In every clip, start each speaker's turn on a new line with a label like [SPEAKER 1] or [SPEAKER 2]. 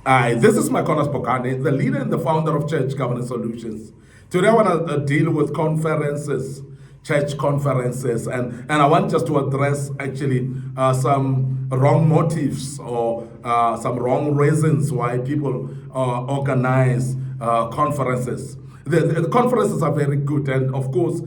[SPEAKER 1] Hi, this is MIcornus, Phokane, the leader and the founder of Church Governance Solutions. Today I want to deal with conferences, church conferences, and I want just to address actually some wrong motives or some wrong reasons why people organize conferences. The conferences are very good, and of course,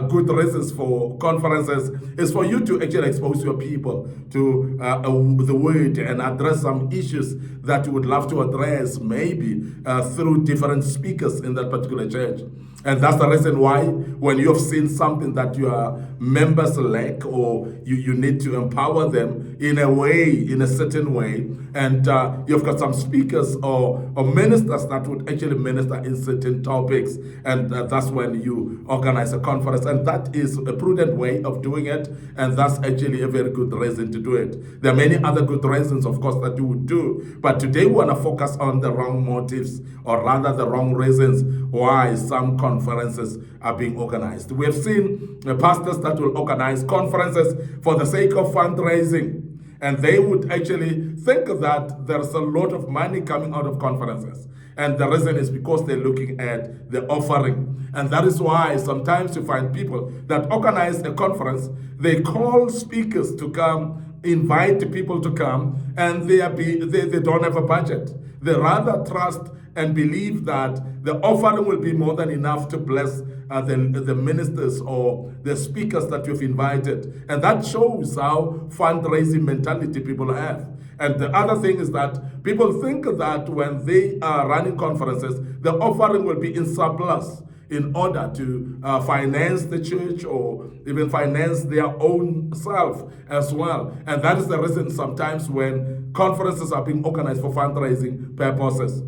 [SPEAKER 1] good reasons for conferences is for you to actually expose your people to the word and address some issues that you would love to address, maybe through different speakers in that particular church. And that's the reason why, when you have seen something that your members lack, or you need to empower them in a way, in a certain way, and you've got some speakers or ministers that would actually minister in certain topics, and that's when you organize a conference. And that is a prudent way of doing it, and that's actually a very good reason to do it. There are many other good reasons, of course, that you would do, but today we want to focus on the wrong motives, or rather the wrong reasons why some conferences are being organized. We have seen pastors that will organize conferences for the sake of fundraising, and they would actually think that there's a lot of money coming out of conferences. And the reason is because they're looking at the offering. And that is why sometimes you find people that organize a conference, they call speakers to come, invite people to come, and they don't have a budget. They rather trust and believe that the offering will be more than enough to bless the ministers or the speakers that you've invited. And that shows how fundraising mentality people have. And the other thing is that people think that when they are running conferences, the offering will be in surplus in order to finance the church or even finance their own self as well. And that is the reason sometimes when conferences are being organized for fundraising purposes.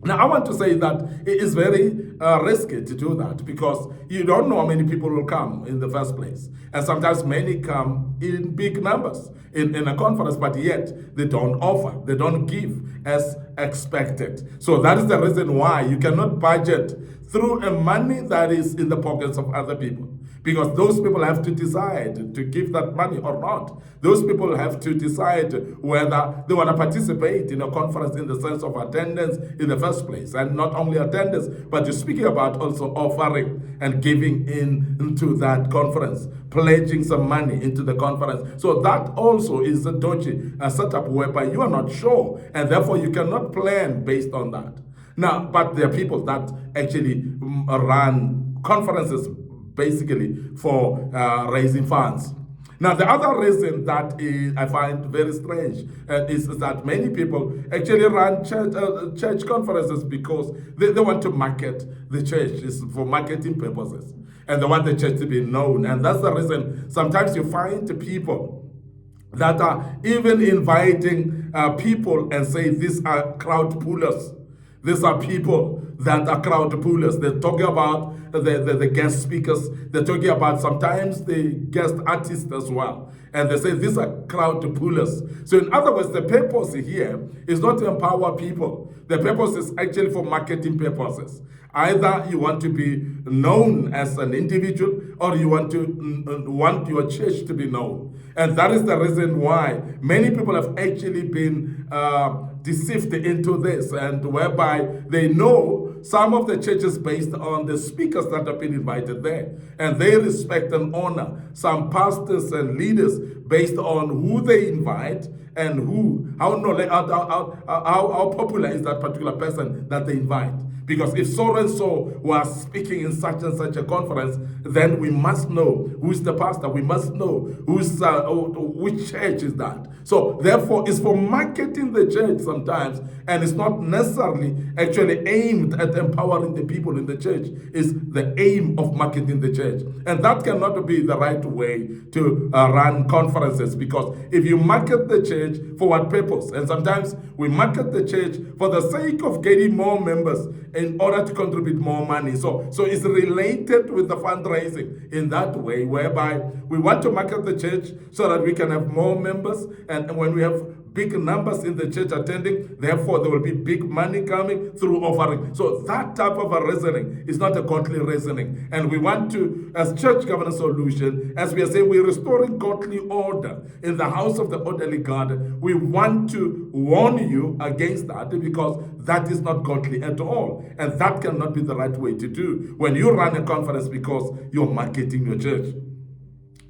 [SPEAKER 1] Now, I want to say that it is very risky to do that, because you don't know how many people will come in the first place. And sometimes many come in big numbers in a conference, but yet they don't offer, they don't give as expected. So that is the reason why you cannot budget through a money that is in the pockets of other people. Because those people have to decide to give that money or not. Those people have to decide whether they want to participate in a conference in the sense of attendance in the first place. And not only attendance, but you're speaking about also offering and giving into that conference, pledging some money into the conference. So that also is a dodgy setup whereby you are not sure, and therefore you cannot plan based on that. Now, but there are people that actually run conferences basically for raising funds. Now, the other reason that I find very strange is that many people actually run church conferences because they want to market the church. It's for marketing purposes, and they want the church to be known. And that's the reason sometimes you find people that are even inviting people and say these are crowd pullers. These are people that are crowd pullers. They're talking about the guest speakers. They're talking about sometimes the guest artists as well. And they say these are crowd pullers. So in other words, the purpose here is not to empower people. The purpose is actually for marketing purposes. Either you want to be known as an individual, or you want your church to be known. And that is the reason why many people have actually been deceived into this, and whereby they know some of the churches based on the speakers that have been invited there, and they respect and honor some pastors and leaders based on who they invite and how popular is that particular person that they invite. Because if so and so was speaking in such and such a conference, then we must know who's the pastor. We must know which church is that. So therefore, it's for marketing the church sometimes, and it's not necessarily actually aimed at empowering the people in the church. It's the aim of marketing the church. And that cannot be the right way to run conferences, because if you market the church, for what purpose? And sometimes we market the church for the sake of getting more members in order to contribute more money. So it's related with the fundraising in that way, whereby we want to market the church so that we can have more members. And when we have big numbers in the church attending, therefore there will be big money coming through offering. So that type of a reasoning is not a godly reasoning. And we want to, as church governance solution, as we are saying, we're restoring godly order in the house of the orderly God. We want to warn you against that, because that is not godly at all. And that cannot be the right way to do when you run a conference because you're marketing your church.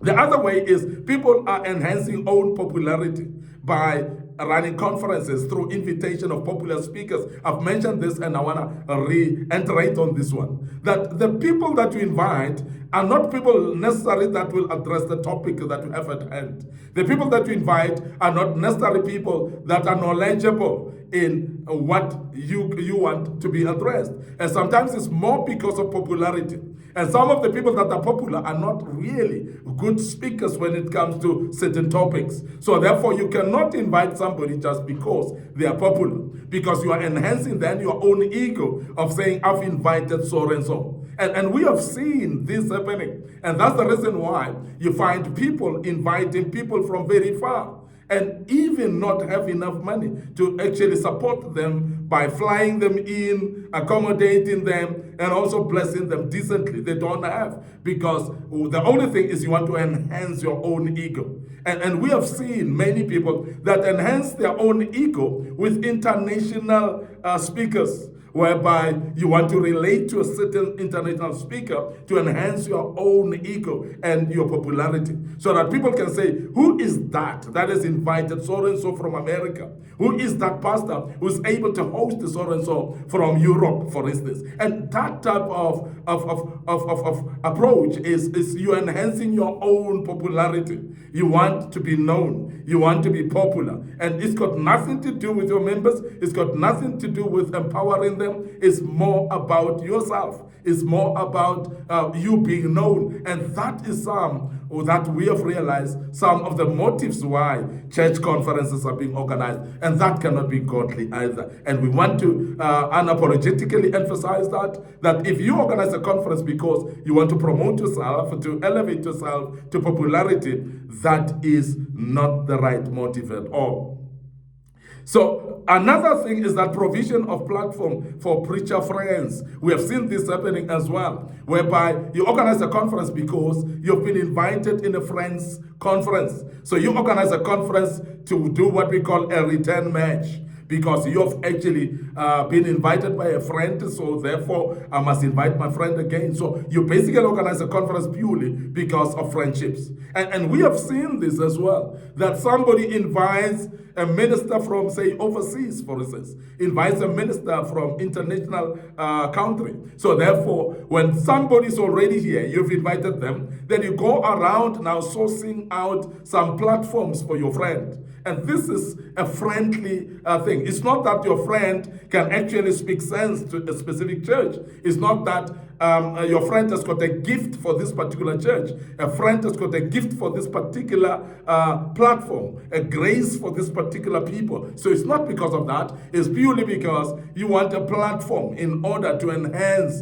[SPEAKER 1] The other way is people are enhancing own popularity by running conferences through invitation of popular speakers. I've mentioned this and I want to reiterate on this one. That the people that you invite are not people necessarily that will address the topic that you have at hand. The people that you invite are not necessarily people that are knowledgeable in what you want to be addressed. And sometimes it's more because of popularity. And some of the people that are popular are not really good speakers when it comes to certain topics. So therefore, you cannot invite somebody just because they are popular, because you are enhancing then your own ego of saying, I've invited so and so. And we have seen this happening. And that's the reason why you find people inviting people from very far, and even not have enough money to actually support them by flying them in, accommodating them, and also blessing them decently. They don't have, because the only thing is you want to enhance your own ego. And we have seen many people that enhance their own ego with international speakers, whereby you want to relate to a certain international speaker to enhance your own ego and your popularity, so that people can say, who is that has invited so-and-so from America? Who is that pastor who's able to host so-and-so from Europe, for instance? And that type of approach is you enhancing your own popularity. You want to be known. You want to be popular. And it's got nothing to do with your members. It's got nothing to do with empowering them. It's more about yourself. It's more about you being known. And that is that we have realized some of the motives why church conferences are being organized. And that cannot be godly either. And we want to unapologetically emphasize that if you organize a conference because you want to promote yourself, to elevate yourself to popularity, that is not the right motive at all. So another thing is that provision of platform for preacher friends. We have seen this happening as well, whereby you organize a conference because you've been invited in a friends conference. So you organize a conference to do what we call a return match, because you've actually been invited by a friend, so therefore I must invite my friend again. So you basically organize a conference purely because of friendships. And we have seen this as well, that somebody invites a minister from, say, overseas, for instance, invites a minister from international country. So therefore, when somebody's already here, you've invited them, then you go around now sourcing out some platforms for your friend. And this is a friendly thing. It's not that your friend can actually speak sense to a specific church. It's not that your friend has got a gift for this particular church. A friend has got a gift for this particular platform, a grace for this particular people. So it's not because of that. It's purely because you want a platform in order to enhance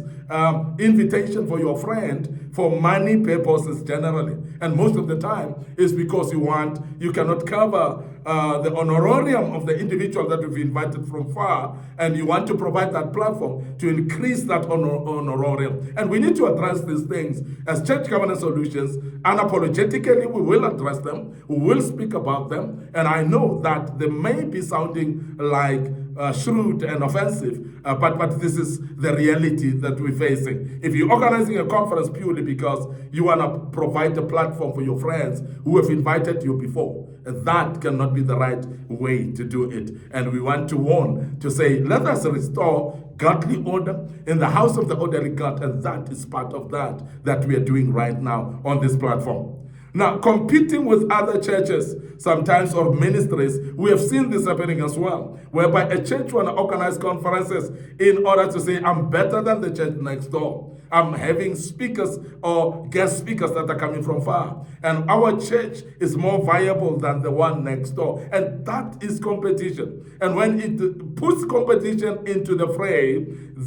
[SPEAKER 1] invitation for your friend for money purposes generally. And most of the time is because you cannot cover the honorarium of the individual that you've invited from far, and you want to provide that platform to increase that honorarium. And we need to address these things as church governance solutions. Unapologetically, we will address them, we will speak about them, and I know that they may be sounding like shrewd and offensive, but this is the reality that we're facing. If you're organizing a conference purely because you want to provide a platform for your friends who have invited you before, that cannot be the right way to do it. And we want to warn, to say, let us restore godly order in the house of the orderly God, and that is part of that we are doing right now on this platform. Now, competing with other churches, sometimes, or ministries, we have seen this happening as well, whereby a church want to organize conferences in order to say, I'm better than the church next door. I'm having speakers or guest speakers that are coming from far. And our church is more viable than the one next door. And that is competition. And when it puts competition into the fray,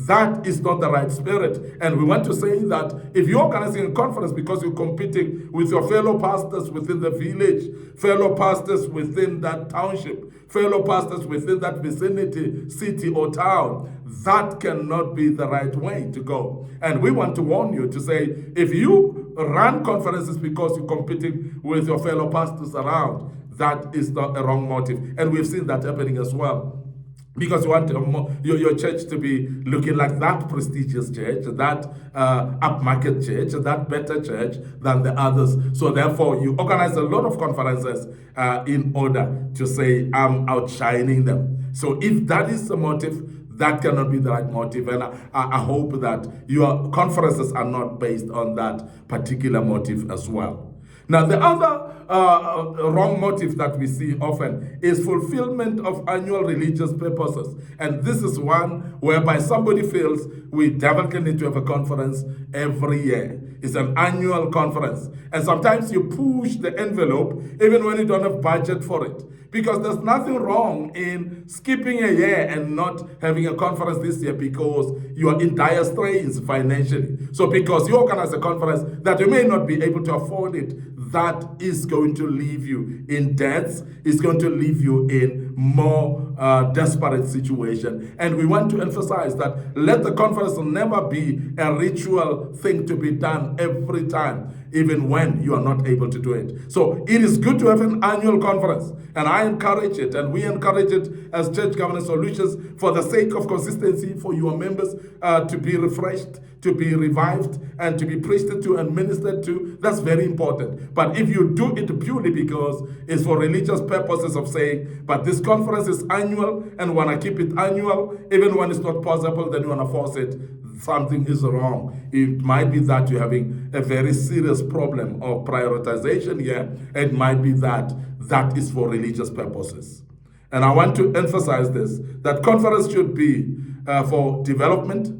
[SPEAKER 1] that is not the right spirit. And we want to say that if you're organizing a conference because you're competing with your fellow pastors within the village, fellow pastors within that township, fellow pastors within that vicinity, city or town. That cannot be the right way to go. And we want to warn you to say, if you run conferences because you're competing with your fellow pastors around, that is not a wrong motive. And we've seen that happening as well. Because you want your church to be looking like that prestigious church, that upmarket church, that better church than the others. So therefore, you organize a lot of conferences in order to say, I'm outshining them. So if that is the motive, that cannot be the right motive. And I hope that your conferences are not based on that particular motive as well. Now, the other wrong motive that we see often is fulfillment of annual religious purposes. And this is one whereby somebody feels we definitely need to have a conference every year. It's an annual conference. And sometimes you push the envelope even when you don't have budget for it. Because there's nothing wrong in skipping a year and not having a conference this year because you are in dire straits financially. So because you organize a conference that you may not be able to afford it, that is going to leave you in debts, is going to leave you in more desperate situation. And we want to emphasize that let the conference never be a ritual thing to be done every time, even when you are not able to do it. So it is good to have an annual conference, and I encourage it, and we encourage it as Church Governance Solutions for the sake of consistency, for your members to be refreshed, to be revived, and to be preached to and ministered to. That's very important. But if you do it purely because it's for religious purposes of saying, but this conference is annual and want to keep it annual, even when it's not possible, then you want to force it, something is wrong. It might be that you're having a very serious problem of prioritization here. It might be that that is for religious purposes. And I want to emphasize this, that conference should be for development,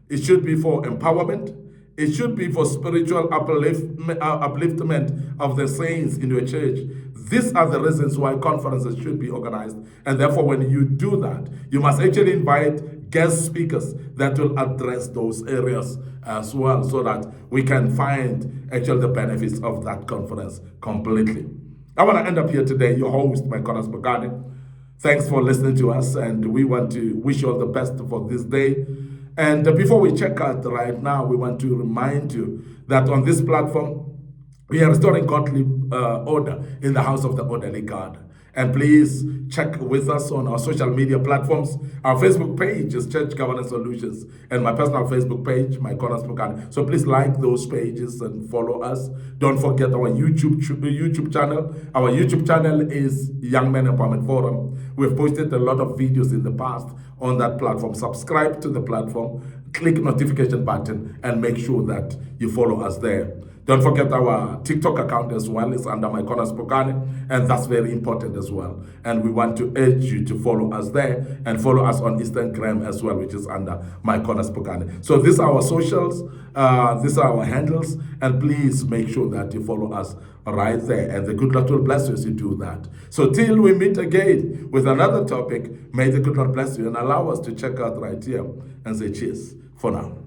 [SPEAKER 1] it should be for empowerment, it should be for spiritual upliftment of the saints in your church. These are the reasons why conferences should be organized. And therefore, when you do that, you must actually invite guest speakers that will address those areas as well, so that we can find actually the benefits of that conference completely. I want to end up here today, your host, MIcornus Phokane. Thanks for listening to us, and we want to wish you all the best for this day. And before we check out right now, we want to remind you that on this platform, we are restoring godly order in the house of the orderly God. And please check with us on our social media platforms. Our Facebook page is Church Governance Solutions, and my personal Facebook page, MIcornus Phokane. So please like those pages and follow us. Don't forget our YouTube channel. Our YouTube channel is Young Men Empowerment Forum. We've posted a lot of videos in the past on that platform. Subscribe to the platform, click notification button, and make sure that you follow us there. Don't forget our TikTok account as well. It's under MIcornus Phokane, and that's very important as well. And we want to urge you to follow us there and follow us on Instagram as well, which is under MIcornus Phokane. So these are our socials, these are our handles, and please make sure that you follow us right there. And the good Lord will bless you as you do that. So till we meet again with another topic, may the good Lord bless you and allow us to check out right here and say cheers for now.